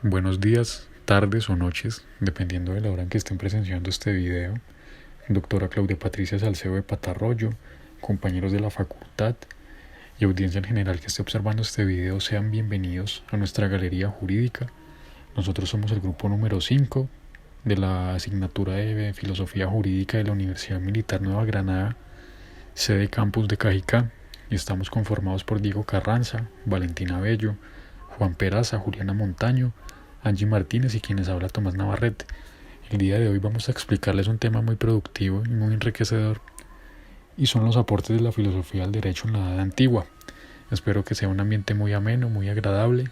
Buenos días, tardes o noches, dependiendo de la hora en que estén presenciando este video. Doctora Claudia Patricia Salcedo de Patarroyo, compañeros de la facultad y audiencia en general que esté observando este video, sean bienvenidos a nuestra galería jurídica. Nosotros somos el grupo número 5 de la asignatura de Filosofía Jurídica de la Universidad Militar Nueva Granada, sede campus de Cajicá, y estamos conformados por Diego Carranza, Valentina Bello, Juan Peraza, Juliana Montaño, Angie Martínez y quienes habla Tomás Navarrete. El día de hoy vamos a explicarles un tema muy productivo y muy enriquecedor, y son los aportes de la filosofía al derecho en la Edad Antigua. Espero que sea un ambiente muy ameno, muy agradable,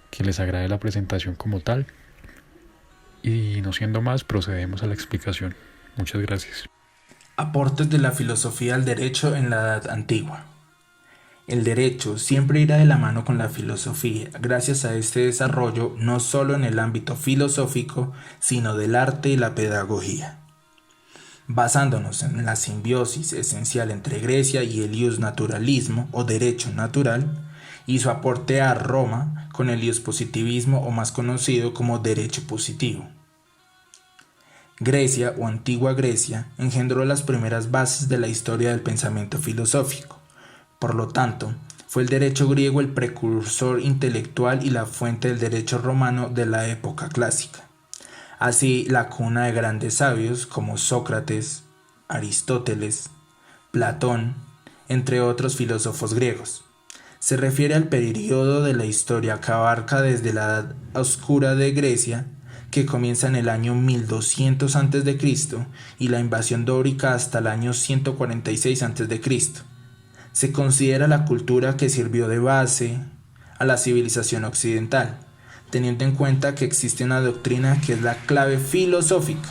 que les agrade la presentación como tal, y no siendo más, procedemos a la explicación. Muchas gracias. Aportes de la filosofía al derecho en la Edad Antigua. El derecho siempre irá de la mano con la filosofía, gracias a este desarrollo no solo en el ámbito filosófico, sino del arte y la pedagogía. Basándonos en la simbiosis esencial entre Grecia y el iusnaturalismo o derecho natural, y su aporte a Roma con el iuspositivismo o más conocido como derecho positivo. Grecia o Antigua Grecia engendró las primeras bases de la historia del pensamiento filosófico. Por lo tanto, fue el derecho griego el precursor intelectual y la fuente del derecho romano de la época clásica. Así, la cuna de grandes sabios como Sócrates, Aristóteles, Platón, entre otros filósofos griegos. Se refiere al periodo de la historia que abarca desde la Edad Oscura de Grecia, que comienza en el año 1200 a.C., y la invasión dórica hasta el año 146 a.C. Se considera la cultura que sirvió de base a la civilización occidental, teniendo en cuenta que existe una doctrina que es la clave filosófica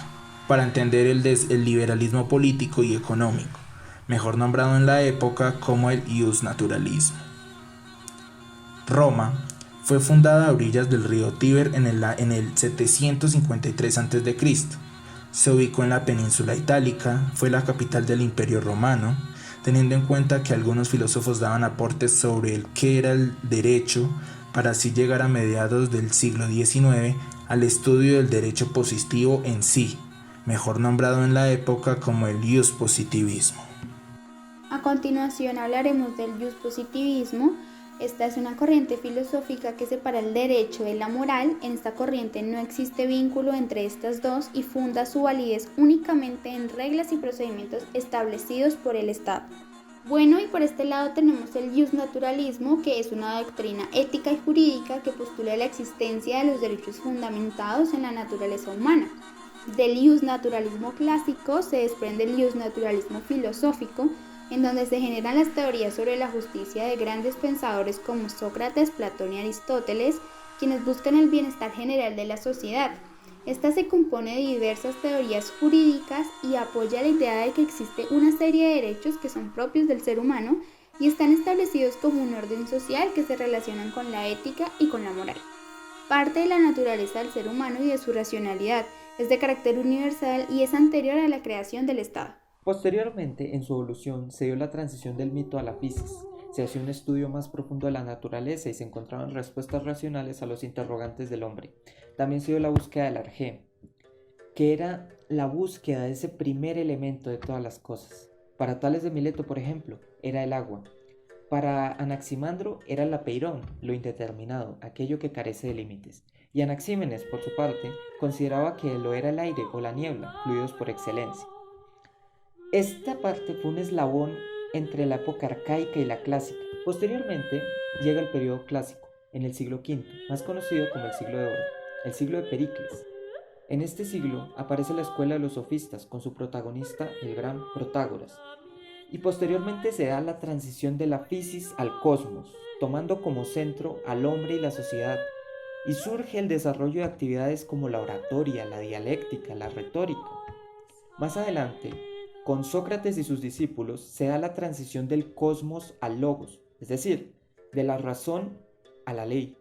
para entender el liberalismo político y económico, mejor nombrado en la época como el iusnaturalismo. Roma fue fundada a orillas del río Tíber en el 753 a.C. Se ubicó en la península itálica, fue la capital del Imperio Romano, teniendo en cuenta que algunos filósofos daban aportes sobre el qué era el derecho, para así llegar a mediados del siglo XIX al estudio del derecho positivo en sí, mejor nombrado en la época como el iuspositivismo. A continuación hablaremos del positivismo. Esta es una corriente filosófica que separa el derecho de la moral. En esta corriente no existe vínculo entre estas dos y funda su validez únicamente en reglas y procedimientos establecidos por el Estado. Bueno, y por este lado tenemos el naturalismo, que es una doctrina ética y jurídica que postula la existencia de los derechos fundamentados en la naturaleza humana. Del naturalismo clásico se desprende el naturalismo filosófico, en donde se generan las teorías sobre la justicia de grandes pensadores como Sócrates, Platón y Aristóteles, quienes buscan el bienestar general de la sociedad. Esta se compone de diversas teorías jurídicas y apoya la idea de que existe una serie de derechos que son propios del ser humano y están establecidos como un orden social que se relacionan con la ética y con la moral. Parte de la naturaleza del ser humano y de su racionalidad, es de carácter universal y es anterior a la creación del Estado. Posteriormente, en su evolución, se dio la transición del mito a la physis. Se hacía un estudio más profundo de la naturaleza y se encontraban respuestas racionales a los interrogantes del hombre. También se dio la búsqueda del arjé, que era la búsqueda de ese primer elemento de todas las cosas. Para Tales de Mileto, por ejemplo, era el agua. Para Anaximandro era el apeirón, lo indeterminado, aquello que carece de límites. Y Anaxímenes, por su parte, consideraba que lo era el aire o la niebla, fluidos por excelencia. Esta parte fue un eslabón entre la época arcaica y la clásica. Posteriormente llega el periodo clásico, en el siglo V, más conocido como el siglo de oro, el siglo de Pericles. En este siglo aparece la escuela de los sofistas con su protagonista, el gran Protágoras. Y posteriormente se da la transición de la physis al cosmos, tomando como centro al hombre y la sociedad. Y surge el desarrollo de actividades como la oratoria, la dialéctica, la retórica. Más adelante, con Sócrates y sus discípulos se da la transición del cosmos al logos, es decir, de la razón a la ley.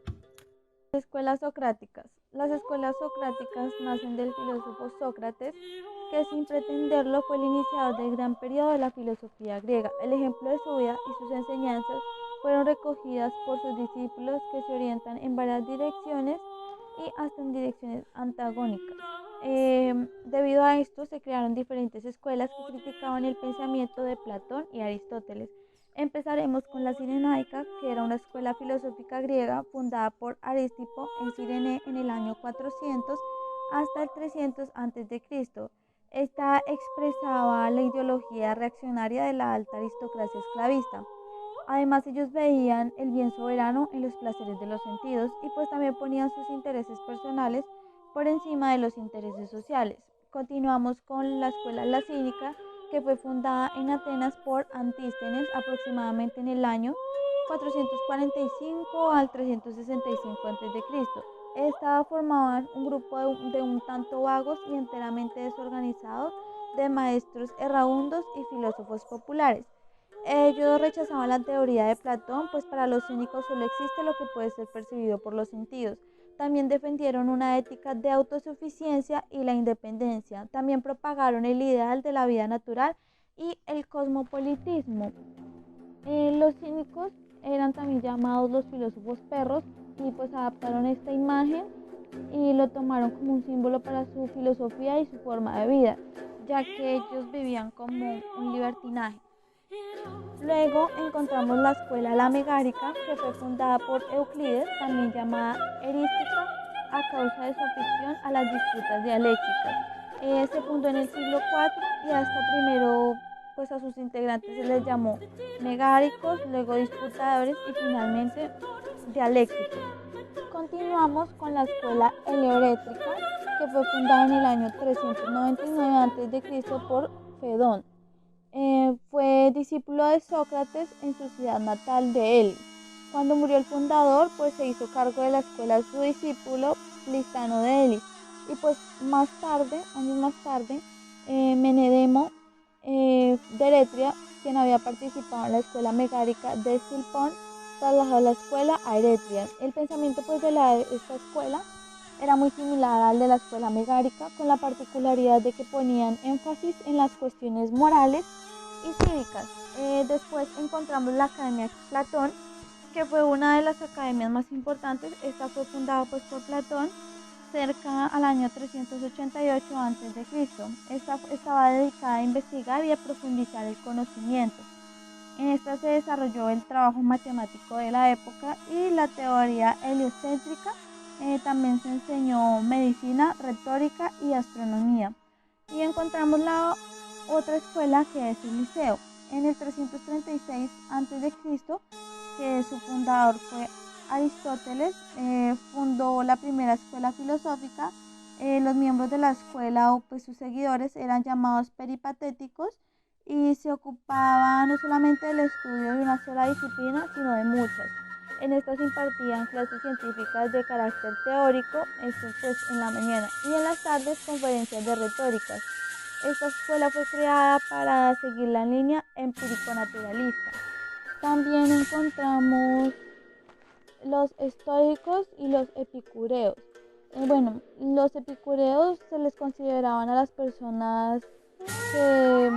Escuelas socráticas. Las escuelas socráticas nacen del filósofo Sócrates, que sin pretenderlo fue el iniciador del gran periodo de la filosofía griega. El ejemplo de su vida y sus enseñanzas fueron recogidas por sus discípulos, que se orientan en varias direcciones y hasta en direcciones antagónicas. Debido a esto se crearon diferentes escuelas que criticaban el pensamiento de Platón y Aristóteles. Empezaremos con la Cirenaica, que era una escuela filosófica griega fundada por Aristipo en Cirene en el año 400 hasta el 300 a.C. Esta expresaba la ideología reaccionaria de la alta aristocracia esclavista. Además, ellos veían el bien soberano en los placeres de los sentidos y pues también ponían sus intereses personales por encima de los intereses sociales. Continuamos con la escuela lacínica, que fue fundada en Atenas por Antístenes aproximadamente en el año 445 al 365 a.C. Esta formaba un grupo de un tanto vagos y enteramente desorganizados de maestros errabundos y filósofos populares. Ellos rechazaban la teoría de Platón, pues para los cínicos solo existe lo que puede ser percibido por los sentidos. También defendieron una ética de autosuficiencia y la independencia. También propagaron el ideal de la vida natural y el cosmopolitismo. Los cínicos eran también llamados los filósofos perros y pues adaptaron esta imagen y lo tomaron como un símbolo para su filosofía y su forma de vida, ya que ellos vivían como un libertinaje. Luego encontramos la escuela la Megárica, que fue fundada por Euclides, también llamada erística, a causa de su afición a las disputas dialécticas. Se fundó en el siglo IV y hasta primero pues a sus integrantes se les llamó megáricos, luego disputadores y finalmente dialécticos. Continuamos con la escuela heliorétrica, que fue fundada en el año 399 a.C. por Fedón. Fue discípulo de Sócrates en su ciudad natal de Elis. Cuando murió el fundador, pues se hizo cargo de la escuela su discípulo Plistano de Elis. Y pues más tarde, años más tarde, Menedemo de Eretria, quien había participado en la escuela megárica de Silpón, trasladó la escuela a Eretria. El pensamiento pues de esta escuela era muy similar al de la escuela megárica, con la particularidad de que ponían énfasis en las cuestiones morales y cívicas. Después encontramos la Academia Platón, que fue una de las academias más importantes. Esta fue fundada pues por Platón cerca al año 388 a.C. Esta estaba dedicada a investigar y a profundizar el conocimiento. En esta se desarrolló el trabajo matemático de la época y la teoría heliocéntrica. También se enseñó medicina, retórica y astronomía. Y encontramos la otra escuela, que es el Liceo. En el 336 a.C., que su fundador fue Aristóteles, fundó la primera escuela filosófica. Los miembros de la escuela o pues sus seguidores eran llamados peripatéticos y se ocupaban no solamente del estudio de una sola disciplina, sino de muchas. En estas se impartían clases científicas de carácter teórico, esto pues en la mañana, y en las tardes conferencias de retóricas. Esta escuela fue creada para seguir la línea empírico-naturalista. También encontramos los estoicos y los epicureos. Los epicureos se les consideraban a las personas que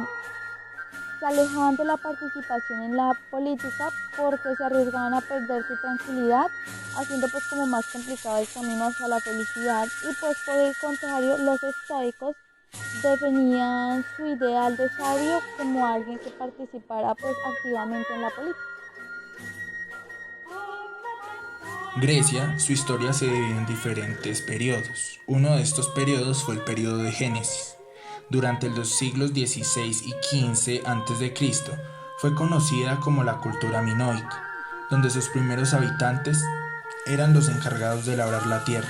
se alejaban de la participación en la política porque se arriesgaban a perder su tranquilidad, haciendo pues como más complicado el camino hacia la felicidad. Y pues por el contrario, los estoicos definían su ideal de sabio como alguien que participara pues activamente en la política. Grecia, su historia se divide en diferentes periodos. Uno de estos periodos fue el periodo de Génesis. Durante los siglos XVI y XV a.C. fue conocida como la cultura minoica, donde sus primeros habitantes eran los encargados de labrar la tierra.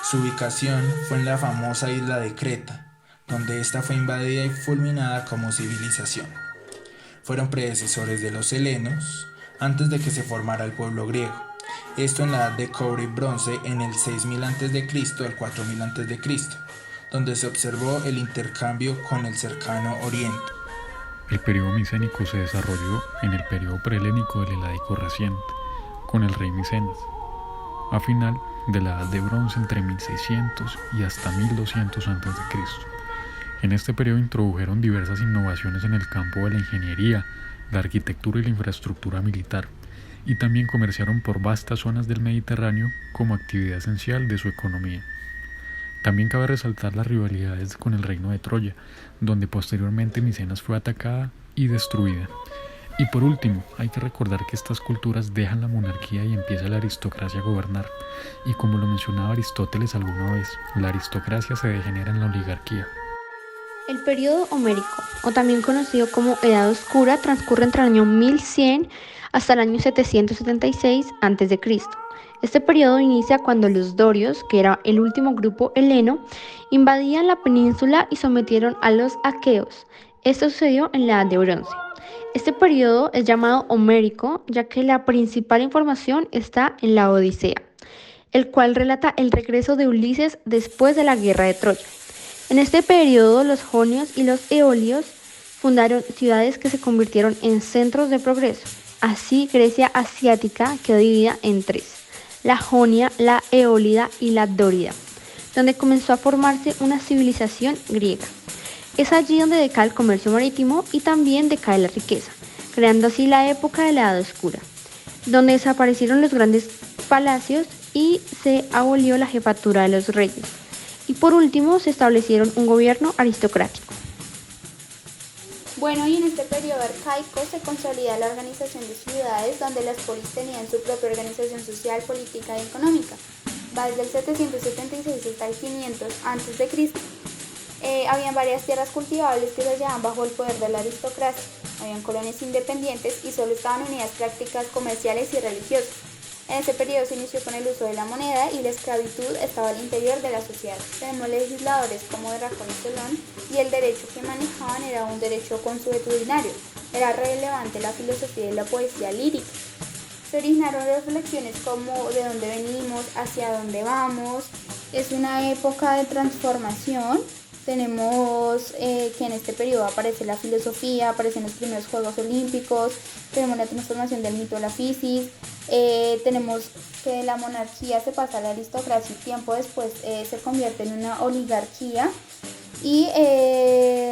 Su ubicación fue en la famosa isla de Creta, donde esta fue invadida y fulminada como civilización. Fueron predecesores de los helenos antes de que se formara el pueblo griego. Esto en la edad de cobre y bronce en el 6000 a.C. al 4000 a.C., donde se observó el intercambio con el cercano Oriente. El periodo micénico se desarrolló en el periodo prehelénico del Heládico reciente, con el rey Micenas, a final de la Edad de Bronce entre 1600 y hasta 1200 a.C. En este periodo introdujeron diversas innovaciones en el campo de la ingeniería, la arquitectura y la infraestructura militar, y también comerciaron por vastas zonas del Mediterráneo como actividad esencial de su economía. También cabe resaltar las rivalidades con el reino de Troya, donde posteriormente Micenas fue atacada y destruida. Y por último, hay que recordar que estas culturas dejan la monarquía y empieza la aristocracia a gobernar. Y como lo mencionaba Aristóteles alguna vez, la aristocracia se degenera en la oligarquía. El período homérico, o también conocido como Edad Oscura, transcurre entre el año 1100 hasta el año 776 a.C. Este periodo inicia cuando los dorios, que era el último grupo heleno, invadían la península y sometieron a los aqueos. Esto sucedió en la Edad de Bronce. Este periodo es llamado homérico, ya que la principal información está en la Odisea, el cual relata el regreso de Ulises después de la guerra de Troya. En este periodo, los jonios y los eolios fundaron ciudades que se convirtieron en centros de progreso. Así, Grecia asiática quedó dividida en tres: la Jonia, la Eólida y la Dórida, donde comenzó a formarse una civilización griega. Es allí donde decae el comercio marítimo y también decae la riqueza, creando así la época de la Edad Oscura, donde desaparecieron los grandes palacios y se abolió la jefatura de los reyes. Y por último, se establecieron un gobierno aristocrático. Bueno, y en este periodo arcaico se consolida la organización de ciudades, donde las polis tenían su propia organización social, política y económica. Va desde el 776 hasta el 500 a.C. Habían varias tierras cultivables que se hallaban bajo el poder de la aristocracia. Habían colonias independientes y solo estaban unidas prácticas comerciales y religiosas. En ese periodo se inició con el uso de la moneda y la esclavitud estaba al interior de la sociedad. Tenemos legisladores como Dracón y Solón, y el derecho que manejaban era un derecho consuetudinario. Era relevante la filosofía y la poesía lírica. Se originaron reflexiones como de dónde venimos, hacia dónde vamos. Es una época de transformación. Tenemos que en este periodo aparece la filosofía, aparecen los primeros Juegos Olímpicos, tenemos la transformación del mito a la fisis, tenemos que la monarquía se pasa a la aristocracia y tiempo después se convierte en una oligarquía y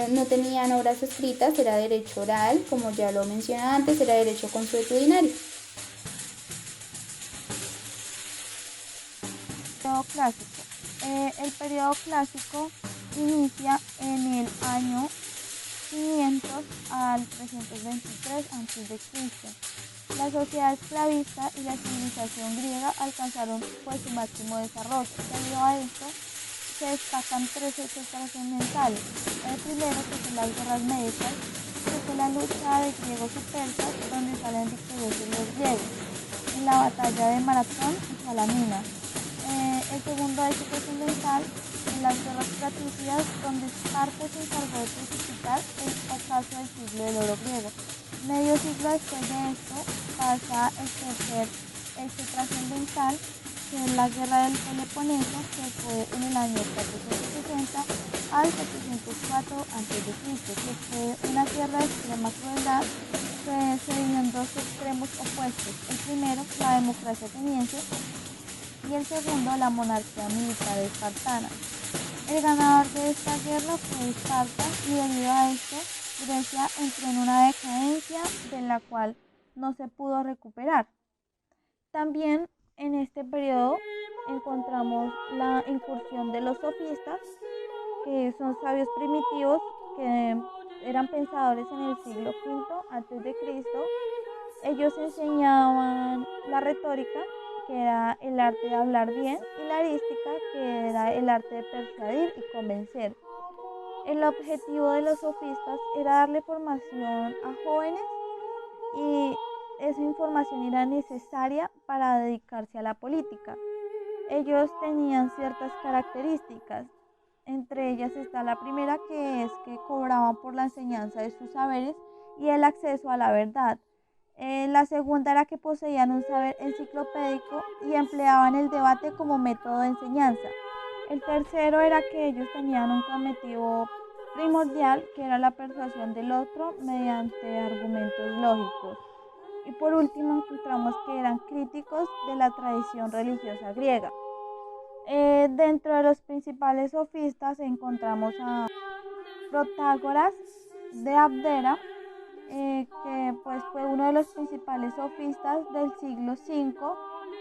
no tenían obras escritas, era derecho oral, como ya lo mencioné antes, era derecho consuetudinario. Periodo clásico. El periodo clásico inicia en el año 500 al 323 a.C. La sociedad esclavista y la civilización griega alcanzaron su máximo desarrollo. Debido a esto, se destacan tres hechos trascendentales. El primero, que son las guerras médicas, que fue la lucha de griegos y persas, donde salen victoriosos los griegos, en la batalla de Maratón y Salamina. El segundo hecho trascendental, en las guerras fratricidas, donde Esparta se encargó de precipitar el ocaso del siglo del oro griego. Medio siglo después de esto pasa el tercer hecho trascendental, que es la guerra del Peloponeso, que fue en el año 460 al 704 a.C., que fue una guerra de extrema crueldad que se dividió en dos extremos opuestos. El primero, la democracia ateniense, y el segundo, la monarquía militar espartana. El ganador de esta guerra fue Esparta, y debido a esto, Grecia entró en una decadencia de la cual no se pudo recuperar. También en este periodo encontramos la incursión de los sofistas, que son sabios primitivos que eran pensadores en el siglo V a.C. Ellos enseñaban la retórica, que era el arte de hablar bien, y la erística, que era el arte de persuadir y convencer. El objetivo de los sofistas era darle formación a jóvenes, y esa información era necesaria para dedicarse a la política. Ellos tenían ciertas características, entre ellas está la primera, que es que cobraban por la enseñanza de sus saberes y el acceso a la verdad. La segunda era que poseían un saber enciclopédico y empleaban el debate como método de enseñanza. El tercero era que ellos tenían un cometido primordial, que era la persuasión del otro mediante argumentos lógicos. Y por último encontramos que eran críticos de la tradición religiosa griega. Dentro de los principales sofistas encontramos a Protágoras de Abdera, que pues fue uno de los principales sofistas del siglo V.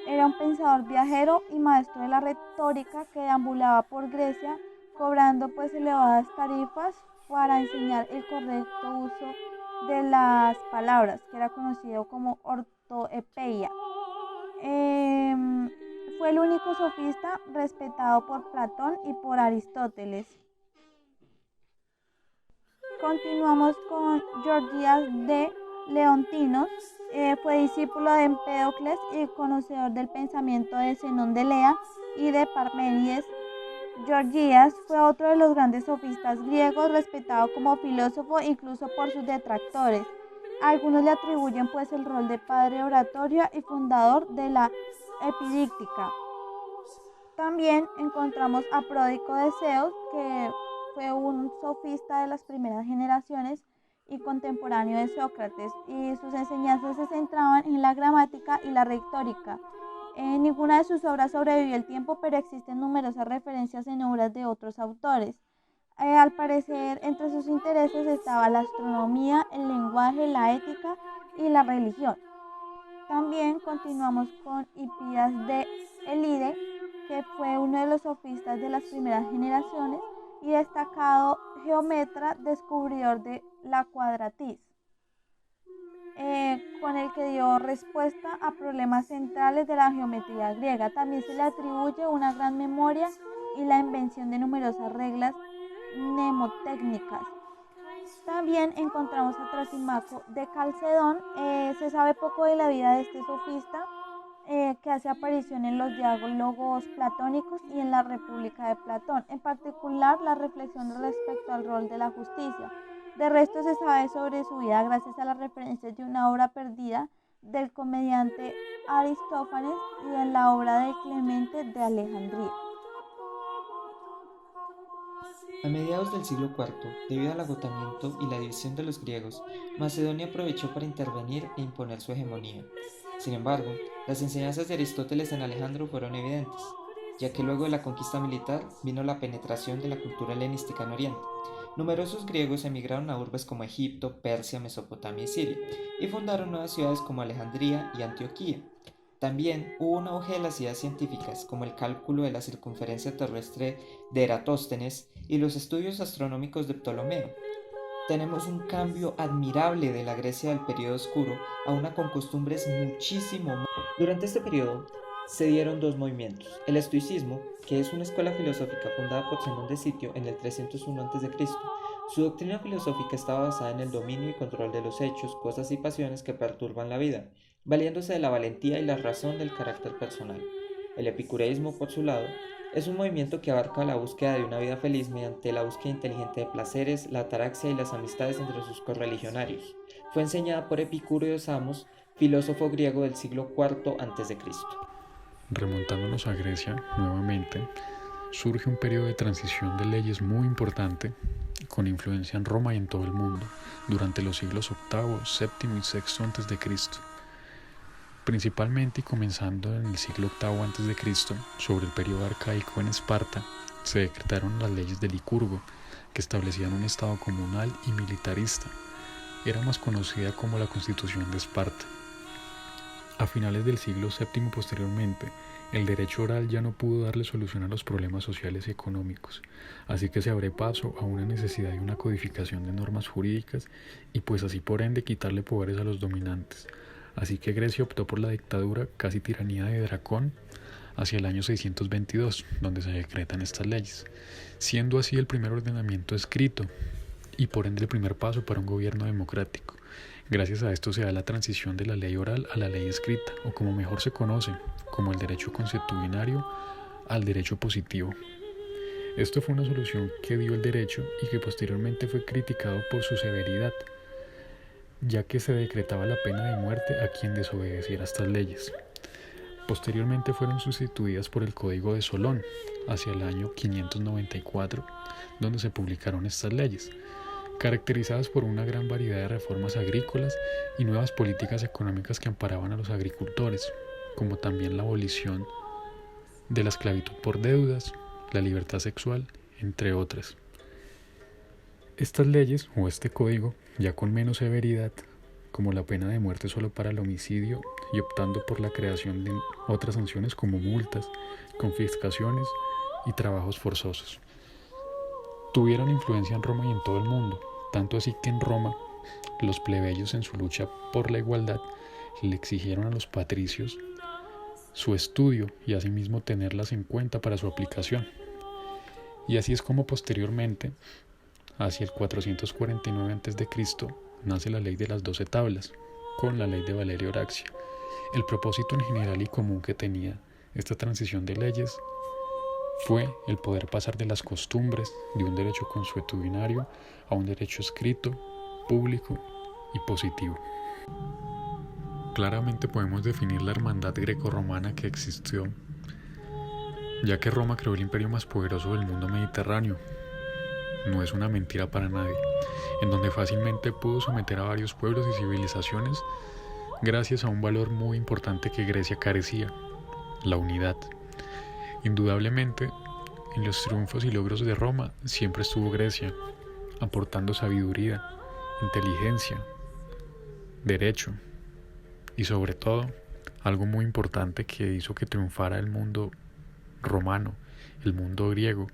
Era un pensador viajero y maestro de la retórica que deambulaba por Grecia cobrando pues elevadas tarifas para enseñar el correcto uso de las palabras, que era conocido como ortoepeia. Fue el único sofista respetado por Platón y por Aristóteles. Continuamos con Gorgias de Leontinos. Fue discípulo de Empédocles y conocedor del pensamiento de Zenón de Elea y de Parménides. Gorgias fue otro de los grandes sofistas griegos, respetado como filósofo incluso por sus detractores. Algunos le atribuyen pues el rol de padre oratorio y fundador de la epidíctica. También encontramos a Pródico de Zeus, que fue un sofista de las primeras generaciones y contemporáneo de Sócrates, y sus enseñanzas se centraban en la gramática y la retórica. Ninguna de sus obras sobrevivió el tiempo, pero existen numerosas referencias en obras de otros autores. Al parecer, entre sus intereses estaba la astronomía, el lenguaje, la ética y la religión. También continuamos con Hipías de Elide, que fue uno de los sofistas de las primeras generaciones y destacado geómetra, descubridor de la cuadratis, con el que dio respuesta a problemas centrales de la geometría griega. También se le atribuye una gran memoria y la invención de numerosas reglas mnemotécnicas. También encontramos a Trasimaco de Calcedón. Se sabe poco de la vida de este sofista, que hace aparición en los diálogos platónicos y en la República de Platón, en particular las reflexiones respecto al rol de la justicia. De resto se sabe sobre su vida gracias a las referencias de una obra perdida del comediante Aristófanes y en la obra de Clemente de Alejandría. A mediados del siglo IV, debido al agotamiento y la división de los griegos, Macedonia aprovechó para intervenir e imponer su hegemonía. Sin embargo, las enseñanzas de Aristóteles en Alejandro fueron evidentes, ya que luego de la conquista militar vino la penetración de la cultura helenística en Oriente. Numerosos griegos emigraron a urbes como Egipto, Persia, Mesopotamia y Siria, y fundaron nuevas ciudades como Alejandría y Antioquía. También hubo un auge de las ideas científicas, como el cálculo de la circunferencia terrestre de Eratóstenes y los estudios astronómicos de Ptolomeo. Tenemos un cambio admirable de la Grecia del periodo oscuro a una con costumbres muchísimo más. Durante este periodo se dieron dos movimientos: el estoicismo, que es una escuela filosófica fundada por Zenón de Sitio en el 301 a.C. Su doctrina filosófica estaba basada en el dominio y control de los hechos, cosas y pasiones que perturban la vida, valiéndose de la valentía y la razón del carácter personal. El epicureísmo, por su lado, es un movimiento que abarca la búsqueda de una vida feliz mediante la búsqueda inteligente de placeres, la ataraxia y las amistades entre sus correligionarios. Fue enseñada por Epicuro de Samos, filósofo griego del siglo IV a.C. Remontándonos a Grecia nuevamente, surge un periodo de transición de leyes muy importante, con influencia en Roma y en todo el mundo, durante los siglos VIII, VII y VI a.C. Principalmente y comenzando en el siglo VIII a.C., sobre el periodo arcaico en Esparta, se decretaron las leyes de Licurgo, que establecían un estado comunal y militarista. Era más conocida como la Constitución de Esparta. A finales del siglo VII posteriormente, el derecho oral ya no pudo darle solución a los problemas sociales y económicos, así que se abre paso a una necesidad de una codificación de normas jurídicas y pues así por ende quitarle poderes a los dominantes. Así que Grecia optó por la dictadura, casi tiranía de Dracón, hacia el año 622, donde se decretan estas leyes, siendo así el primer ordenamiento escrito y por ende el primer paso para un gobierno democrático. Gracias a esto se da la transición de la ley oral a la ley escrita, o como mejor se conoce, como el derecho consuetudinario al derecho positivo. Esto fue una solución que dio el derecho y que posteriormente fue criticado por su severidad, ya que se decretaba la pena de muerte a quien desobedeciera estas leyes. Posteriormente fueron sustituidas por el Código de Solón, hacia el año 594, donde se publicaron estas leyes, caracterizadas por una gran variedad de reformas agrícolas y nuevas políticas económicas que amparaban a los agricultores, como también la abolición de la esclavitud por deudas, la libertad sexual, entre otras. Estas leyes o este código, ya con menos severidad, como la pena de muerte solo para el homicidio y optando por la creación de otras sanciones como multas, confiscaciones y trabajos forzosos, tuvieron influencia en Roma y en todo el mundo, tanto así que en Roma los plebeyos en su lucha por la igualdad le exigieron a los patricios su estudio y asimismo tenerlas en cuenta para su aplicación. Y así es como posteriormente, hacia el 449 a.C., nace la ley de las 12 tablas, con la ley de Valerio Oraxia. El propósito en general y común que tenía esta transición de leyes fue el poder pasar de las costumbres de un derecho consuetudinario a un derecho escrito, público y positivo. Claramente podemos definir la hermandad grecorromana que existió, ya que Roma creó el imperio más poderoso del mundo mediterráneo. No es una mentira para nadie, en donde fácilmente pudo someter a varios pueblos y civilizaciones gracias a un valor muy importante que Grecia carecía, la unidad. Indudablemente, en los triunfos y logros de Roma siempre estuvo Grecia, aportando sabiduría, inteligencia, derecho y sobre todo, algo muy importante que hizo que triunfara el mundo romano, el mundo griego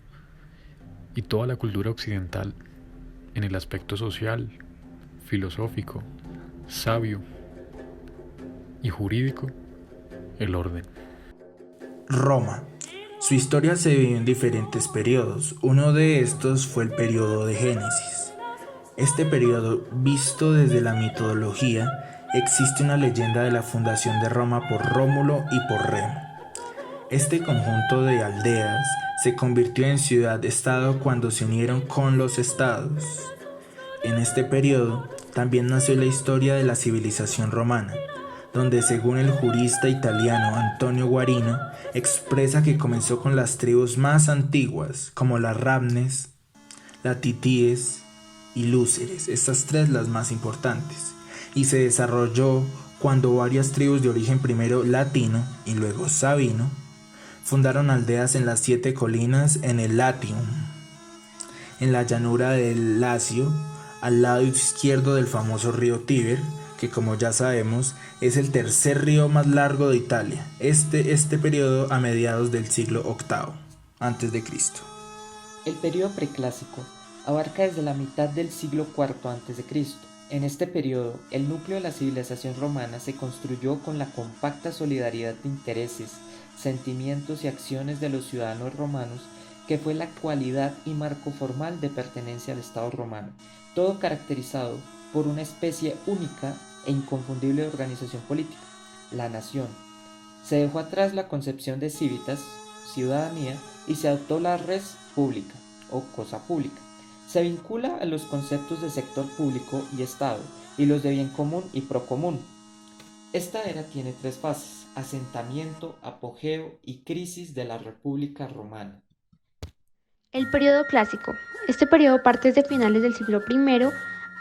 y toda la cultura occidental en el aspecto social, filosófico, sabio y jurídico, el orden. Roma. Su historia se vivió en diferentes periodos. Uno de estos fue el periodo de Génesis. Este periodo, visto desde la mitología, existe una leyenda de la fundación de Roma por Rómulo y por Remo. Este conjunto de aldeas se convirtió en ciudad-estado cuando se unieron con los estados. En este periodo también nació la historia de la civilización romana, donde según el jurista italiano Antonio Guarino, expresa que comenzó con las tribus más antiguas, como las Ramnes, las Titíes y Lúceres, estas tres las más importantes, y se desarrolló cuando varias tribus de origen primero latino y luego sabino fundaron aldeas en las 7 colinas en el Latium, en la llanura del Lacio, al lado izquierdo del famoso río Tíber, que como ya sabemos es el tercer río más largo de Italia. Este periodo a mediados del siglo VIII a.C. El periodo preclásico abarca desde la mitad del siglo IV a.C. En este periodo, el núcleo de la civilización romana se construyó con la compacta solidaridad de intereses, sentimientos y acciones de los ciudadanos romanos, que fue la cualidad y marco formal de pertenencia al Estado romano, todo caracterizado por una especie única e inconfundible de organización política, la nación. Se dejó atrás la concepción de civitas, ciudadanía, y se adoptó la res publica o cosa pública. Se vincula a los conceptos de sector público y Estado, y los de bien común y procomún. Esta era tiene 3 fases: asentamiento, apogeo y crisis de la República Romana. El periodo clásico. Este periodo parte desde finales del siglo I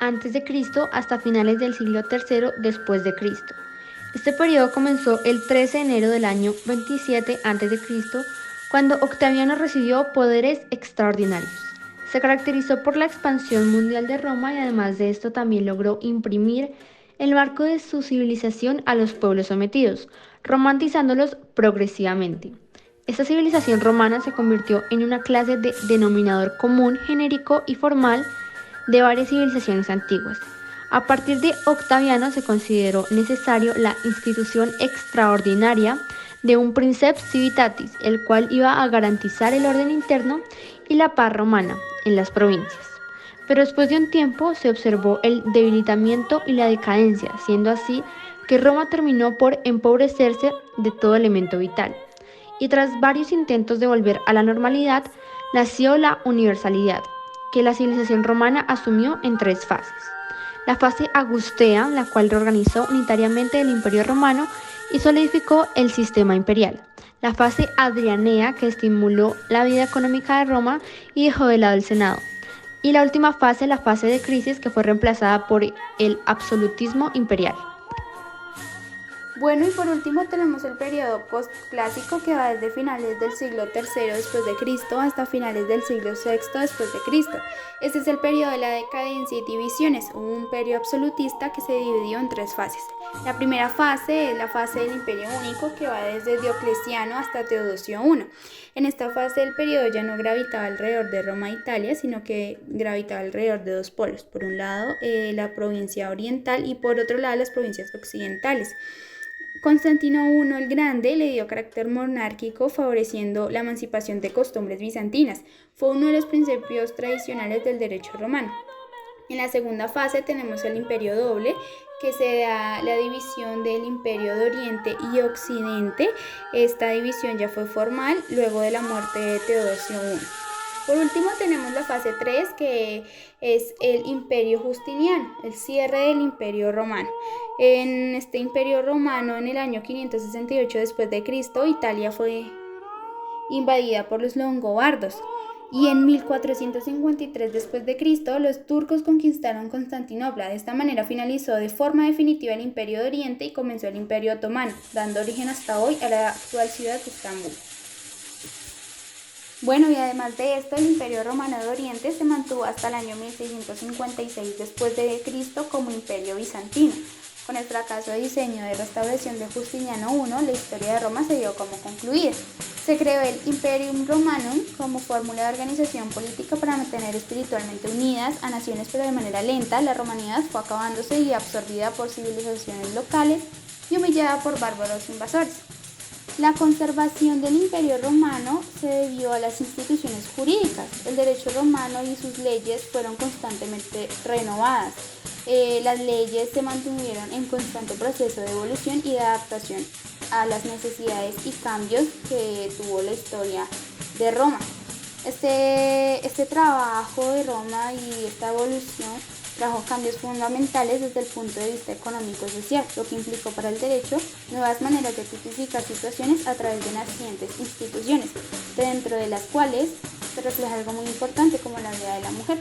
a.C. hasta finales del siglo III después de Cristo. Este periodo comenzó el 13 de enero del año 27 a.C., cuando Octaviano recibió poderes extraordinarios. Se caracterizó por la expansión mundial de Roma y además de esto también logró imprimir el marco de su civilización a los pueblos sometidos, romantizándolos progresivamente. Esta civilización romana se convirtió en una clase de denominador común, genérico y formal de varias civilizaciones antiguas. A partir de Octaviano se consideró necesario la institución extraordinaria de un princeps civitatis, el cual iba a garantizar el orden interno y la paz romana en las provincias. Pero después de un tiempo se observó el debilitamiento y la decadencia, siendo así que Roma terminó por empobrecerse de todo elemento vital. Y tras varios intentos de volver a la normalidad, nació la universalidad, que la civilización romana asumió en 3 fases. La fase augustea, la cual reorganizó unitariamente el imperio romano y solidificó el sistema imperial. La fase adrianea, que estimuló la vida económica de Roma y dejó de lado el Senado. Y la última fase, la fase de crisis, que fue reemplazada por el absolutismo imperial. Bueno, y por último tenemos el periodo postclásico que va desde finales del siglo III después de Cristo hasta finales del siglo VI después de Cristo. Este es el periodo de la decadencia y divisiones, un periodo absolutista que se dividió en 3 fases. La primera fase es la fase del Imperio Único que va desde Diocleciano hasta Teodosio I. En esta fase del periodo ya no gravitaba alrededor de Roma e Italia, sino que gravitaba alrededor de 2 polos. Por un lado, la provincia oriental y por otro lado las provincias occidentales. Constantino I el Grande le dio carácter monárquico, favoreciendo la emancipación de costumbres bizantinas. Fue uno de los principios tradicionales del derecho romano. En la segunda fase tenemos el Imperio Doble, que se da la división del Imperio de Oriente y Occidente. Esta división ya fue formal luego de la muerte de Teodosio I. Por último tenemos la fase 3, que es el Imperio Justiniano, el cierre del Imperio Romano. En este Imperio Romano, en el año 568 después de Cristo, Italia fue invadida por los longobardos. Y en 1453 después de Cristo, los turcos conquistaron Constantinopla. De esta manera finalizó de forma definitiva el Imperio de Oriente y comenzó el Imperio Otomano, dando origen hasta hoy a la actual ciudad de Estambul. Bueno, y además de esto, el Imperio Romano de Oriente se mantuvo hasta el año 1656 después de Cristo como Imperio Bizantino. Con el fracaso de diseño de restauración de Justiniano I, la historia de Roma se dio como concluida. Se creó el Imperium Romanum como fórmula de organización política para mantener espiritualmente unidas a naciones, pero de manera lenta. La romanidad fue acabándose y absorbida por civilizaciones locales y humillada por bárbaros invasores. La conservación del Imperio Romano se debió a las instituciones jurídicas. El derecho romano y sus leyes fueron constantemente renovadas. Las leyes se mantuvieron en constante proceso de evolución y de adaptación a las necesidades y cambios que tuvo la historia de Roma. Este trabajo de Roma y esta evolución trajo cambios fundamentales desde el punto de vista económico y social, lo que implicó para el derecho nuevas maneras de tipificar situaciones a través de nacientes instituciones, dentro de las cuales se refleja algo muy importante como la vida de la mujer.